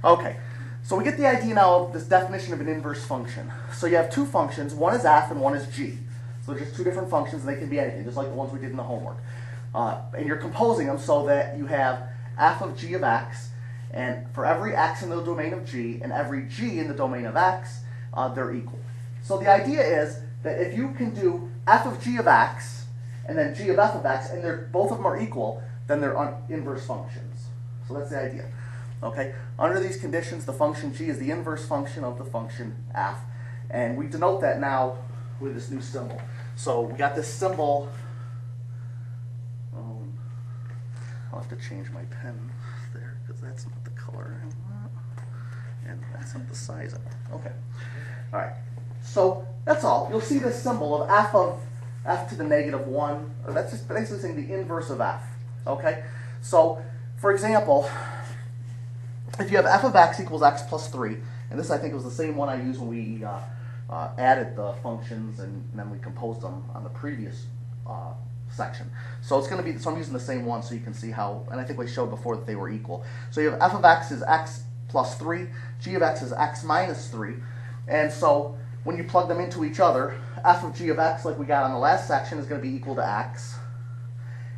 Okay, so we get the idea now of this definition of an inverse function. So you have two functions, one is f and one is g. So they're just two different functions and they can be anything, just like the ones we did in the homework. And you're composing them so that you have f of g of x, and for every x in the domain of g and every g in the domain of x, they're equal. So the idea is that if you can do f of g of x and then g of f of x, and both of them are equal, then they're inverse functions. So that's the idea. Okay. Under these conditions, the function g is the inverse function of the function f, and we denote that now with this new symbol. So we got this symbol. I'll have to change my pen there because that's not the color I want, and that's not the size I want. Okay. All right. So that's all. You'll see this symbol of f to the negative 1, or that's just basically saying the inverse of f. Okay. So, for example, if you have f of x equals x plus 3, and this I think was the same one I used when we added the functions and then we composed them on the previous section. So it's going to be, so I'm using the same one so you can see how, and I think we showed before that they were equal. So you have f of x is x plus 3, g of x is x minus 3, and so when you plug them into each other, f of g of x, like we got on the last section, is going to be equal to x,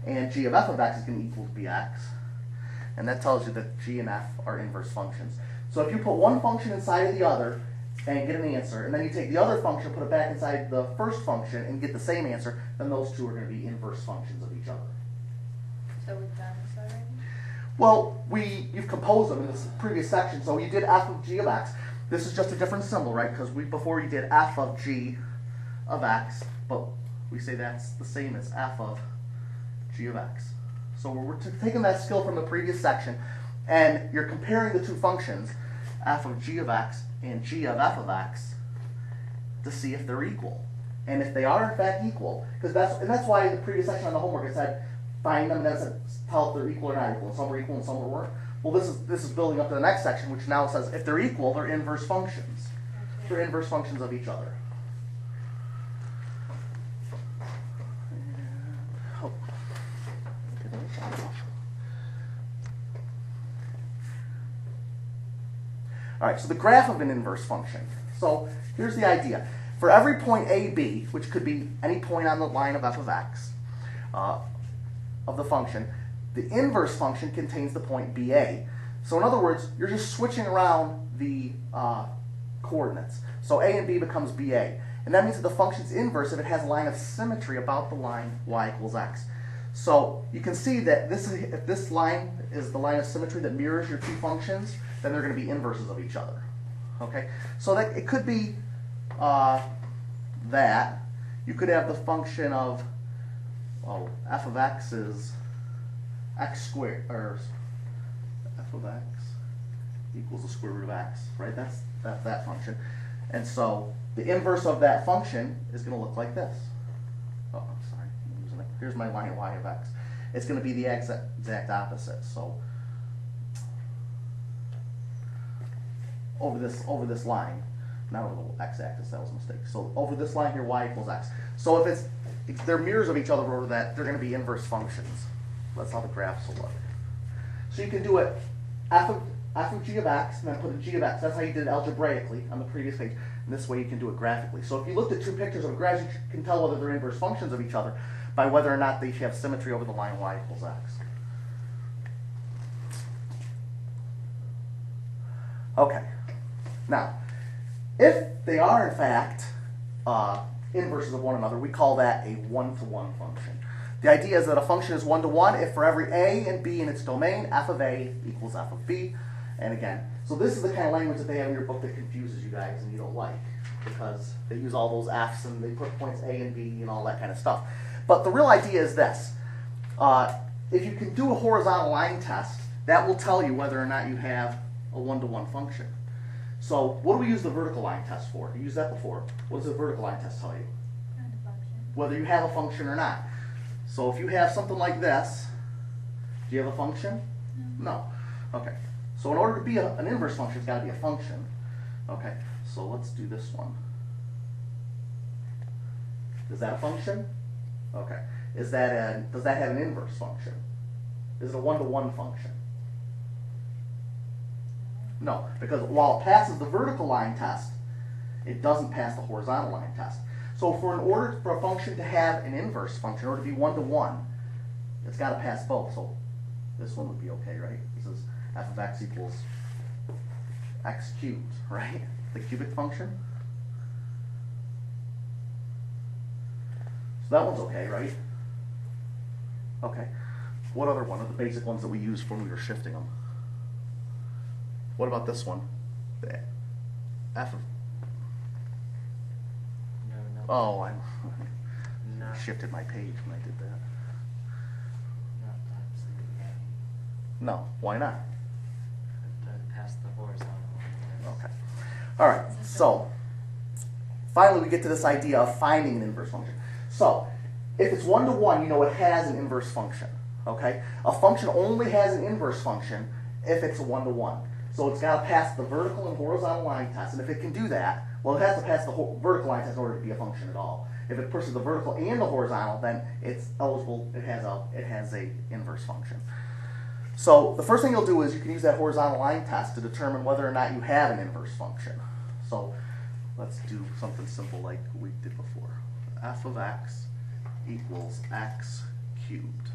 and g of f of x is going to be equal to bx. And that tells you that g and f are inverse functions. So if you put one function inside of the other and get an answer, and then you take the other function, put it back inside the first function, and get the same answer, then those two are going to be inverse functions of each other. So we've done this already? Well, you've composed them in this previous section. So you did f of g of x. This is just a different symbol, right? Because before we did f of g of x, but we say that's the same as f of g of x. So we're taking that skill from the previous section, and you're comparing the two functions, f of g of x and g of f of x, to see if they're equal. And if they are in fact equal, because that's why in the previous section on the homework it said find them, and then it said tell if they're equal or not equal. And some were equal and some weren't. Well, this is building up to the next section, which now says if they're equal, they're inverse functions. Okay. They're inverse functions of each other. All right, so the graph of an inverse function. So here's the idea. For every point a, b, which could be any point on the line of f of x, of the function, the inverse function contains the point ba. So in other words, you're just switching around the coordinates. So a and b becomes ba. And that means that the function's inverse if it has a line of symmetry about the line y equals x. So you can see that if this line is the line of symmetry that mirrors your two functions, then they're going to be inverses of each other. Okay, so that it could be that you could have the function of f of x is x squared, or f of x equals the square root of x, right? That's that function, and so the inverse of that function is going to look like this. Oh, I'm sorry. Here's my line y of x. It's going to be the exact opposite. So over this line, not over the x-axis, that was a mistake. So over this line here, y equals x. So if they're mirrors of each other over that, they're going to be inverse functions. That's how the graphs will look. So you can do it f of g of x, and then put a g of x. That's how you did it algebraically on the previous page. And this way you can do it graphically. So if you looked at two pictures of graphs, you can tell whether they're inverse functions of each other by whether or not they have symmetry over the line y equals x. Okay. Now, if they are in fact inverses of one another, we call that a one-to-one function. The idea is that a function is one-to-one if for every a and b in its domain, f of a equals f of b. And again, so this is the kind of language that they have in your book that confuses you guys and you don't like, because they use all those f's and they put points a and b and all that kind of stuff. But the real idea is this. If you can do a horizontal line test, that will tell you whether or not you have a one-to-one function. So what do we use the vertical line test for? We used that before. What does the vertical line test tell you? Whether you have a function or not. So if you have something like this, do you have a function? No. Okay. So in order to be an inverse function, it's got to be a function. Okay. So let's do this one. Is that a function? Okay. Does that have an inverse function? Is it a one-to-one function? No, because while it passes the vertical line test, it doesn't pass the horizontal line test. So in order for a function to have an inverse function, or to be one-to-one, it's got to pass both. So this one would be okay, right? This is f of x equals x cubed, right? The cubic function. So that one's okay, right? Okay. What other one? Of the basic ones that we used when we were shifting them. What about this one? The f of... No. Oh, I Not, shifted my page when I did that. not absolutely. No, why not? It doesn't pass the horizontal line. Okay. All right, so finally we get to this idea of finding an inverse function. So if it's one-to-one, you know it has an inverse function, okay? A function only has an inverse function if it's a one-to-one. So it's got to pass the vertical and horizontal line test, and if it can do that, well, it has to pass the vertical line test in order to be a function at all. If it pushes the vertical and the horizontal, then it's eligible, it has a inverse function. So the first thing you'll do is you can use that horizontal line test to determine whether or not you have an inverse function. So let's do something simple like we did before. F of x equals x cubed.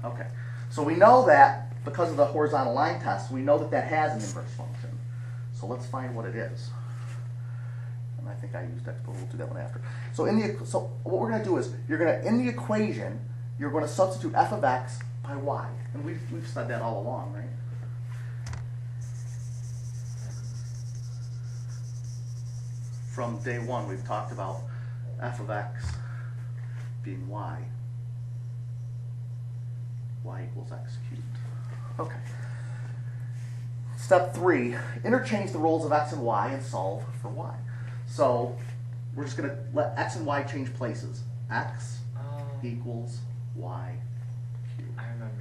Okay, so we know that because of the horizontal line test, we know that that has an inverse function. So let's find what it is. And I think I used x, but we'll do that one after. So so what we're going to do is in the equation, you're going to substitute f of x by y. And we've said that all along, right? From day one, we've talked about f of x being y. Y equals x cubed. Okay. Step 3, interchange the roles of x and y and solve for y. So we're just going to let x and y change places. X Oh, equals y cubed. I remember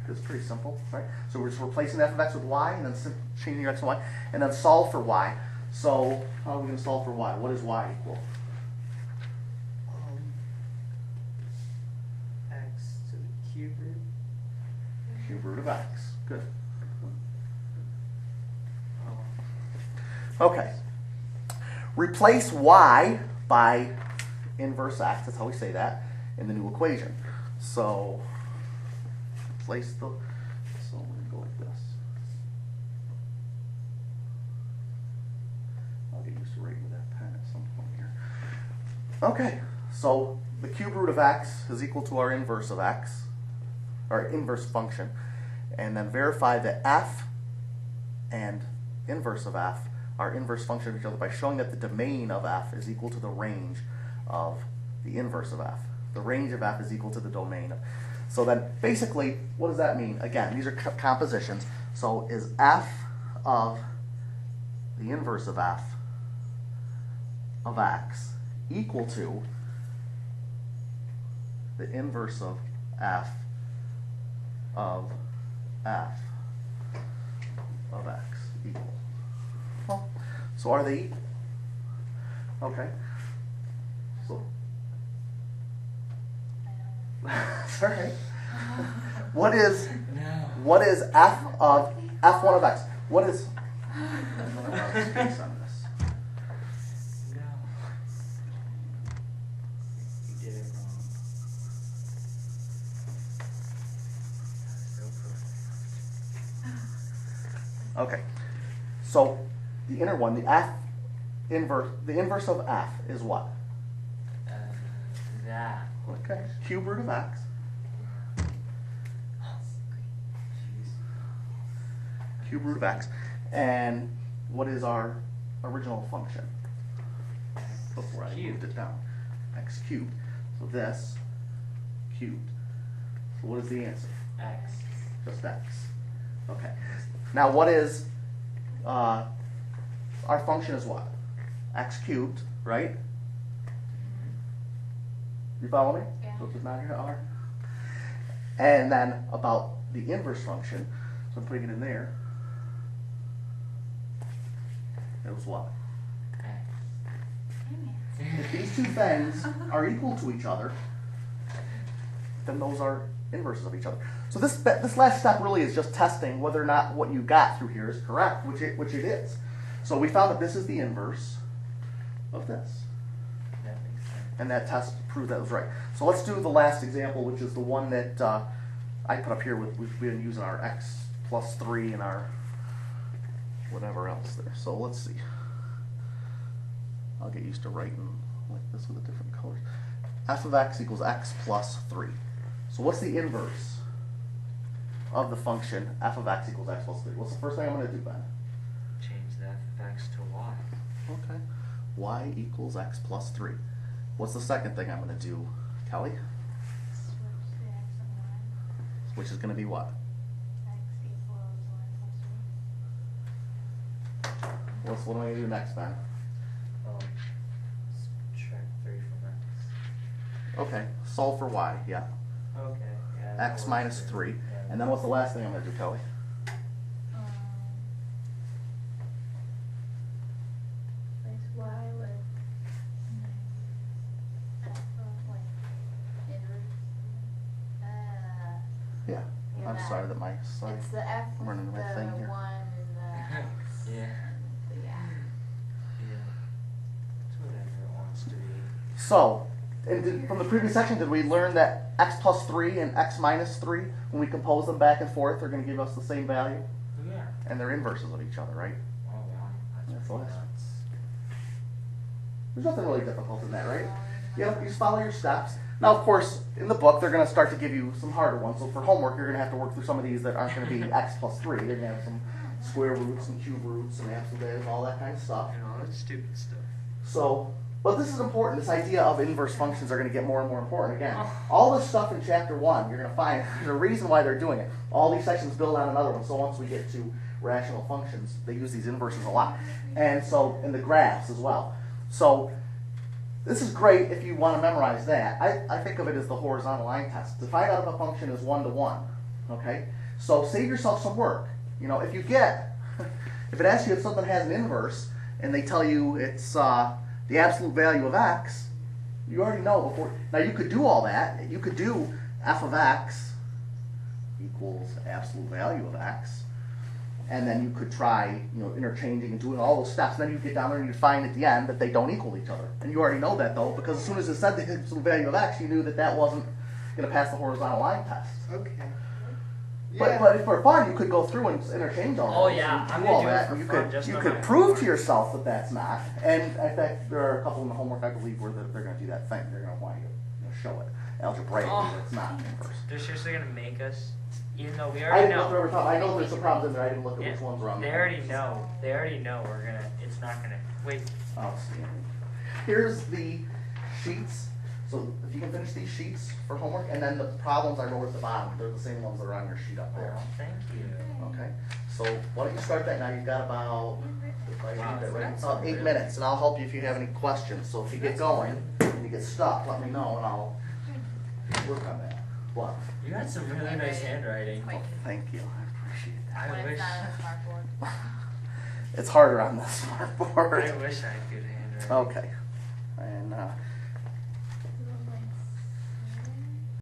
this. It's pretty simple, right? So we're just replacing f of x with y, and then changing x and y, and then solve for y. So how are we going to solve for y? What is y equal? X to the cube root. Cube root of x. Good. Oh. Okay. Replace y by inverse x, that's how we say that, in the new equation. So replace the, so I'm going to go like this. I'll get used to writing with that pen at some point here. Okay, so the cube root of x is equal to our inverse of x, our inverse function, and then verify that f and inverse of f are inverse function of each other by showing that the domain of f is equal to the range of the inverse of f. The range of f is equal to the domain. So then basically, what does that mean? Again, these are compositions. So is f of the inverse of f of x equal to the inverse of f of x equal? Well, so are they equal? Okay. So that's all right. What is f of f1 of x? What is I'm going to run out of space on this. No. You did it wrong. So perfect. Okay. So the inner one, the inverse of f is what? That. Okay. Cube root of x. Jeez. Cube root of x. And what is our original function? Before I moved it down. X cubed. So this cubed. So what is the answer? X. Just x. Okay. Now what is, our function is what? X cubed, right? You follow me? Yeah. So it's not here, R. And then about the inverse function, so I'm putting it in there. It was what? X. If these two things are equal to each other, then those are inverses of each other. So this last step really is just testing whether or not what you got through here is correct, which it is. So we found that this is the inverse of this. That makes sense. And that test proved that was right. So let's do the last example, which is the one that I put up here. We've been using our x plus 3 and our whatever else there. So let's see. I'll get used to writing like this with the different colors. F of x equals x plus 3. So what's the inverse of the function f of x equals x plus 3? What's the first thing I'm going to do, Ben? Change the f of x to y. Okay. Y equals x plus 3. What's the second thing I'm going to do, Kelly? Switch the x and y. Which is going to be what? X equals y plus 3. What am I going to do next, Ben? Subtract 3 from x. Okay. Solve for y, yeah. Okay. Yeah. that X works minus too. 3. Yeah. And then what's the last thing I'm going to do, Kelly? Replace y with like inverse. Yeah. I'm that. sorry that my slide. It's the f I'm running with my the thing here. 1 and the x. Yeah. The yeah. Yeah. It's whatever it wants to be. So, from the previous section, did we learn that x plus 3 and x minus 3, when we compose them back and forth, are going to give us the same value? Yeah. And they're inverses of each other, right? Oh wow. That's That's all. pretty nuts. There's nothing really difficult in that, right? You just follow your steps. Now, of course, in the book, they're going to start to give you some harder ones. So for homework, you're going to have to work through some of these that aren't going to be x plus 3. They're going to have some square roots and cube roots and absolute and all that kind of stuff. And all that stupid stuff. So, but this is important. This idea of inverse functions are going to get more and more important. Again, all this stuff in chapter 1, you're going to find there's a reason why they're doing it. All these sections build on another one. So once we get to rational functions, they use these inverses a lot. And so, in the graphs as well. So, this is great if you want to memorize that. I think of it as the horizontal line test. To find out if a function is 1 to 1. Okay? So, save yourself some work. You know, if it asks you if something has an inverse, and they tell you it's the absolute value of x, you already know before. Now you could do all that. You could do f of x equals absolute value of x, and then you could try, interchanging and doing all those steps. And then you get down there and you find at the end that they don't equal each other. And you already know that though, because as soon as it said the absolute value of x, you knew that that wasn't going to pass the horizontal line test. Okay. But if for fun, you could go through and interchange all Oh, those yeah, and I'm do gonna all do it that. for You fun, could just you no could matter prove what. to yourself that that's not. And in fact, there are a couple in the homework I believe where they're going to do that thing. They're going to want you to show it algebraically Oh. that it's not inverse. They're seriously gonna make us, even though we I already didn't look know. over top. I know there's some problems in there. I didn't look at Yeah, which ones were on they there. already know. They already know we're gonna. It's not gonna. Wait. Oh, see. Here's the sheets. So if you can finish these sheets for homework, and then the problems I wrote at the bottom, they're the same ones that are on your sheet up there. Oh, thank you. Okay, so why don't you start that now? You've got about, if I Wow, read that right, that's about 8 really- minutes, and I'll help you if you have any questions. So if you get going and you get stuck, let me know and I'll work on that. What? You had some really nice handwriting. Oh, thank you. I appreciate that. I When wish. it's not on a smartboard. It's harder on this smartboard. I wish I could handwrite. Okay, and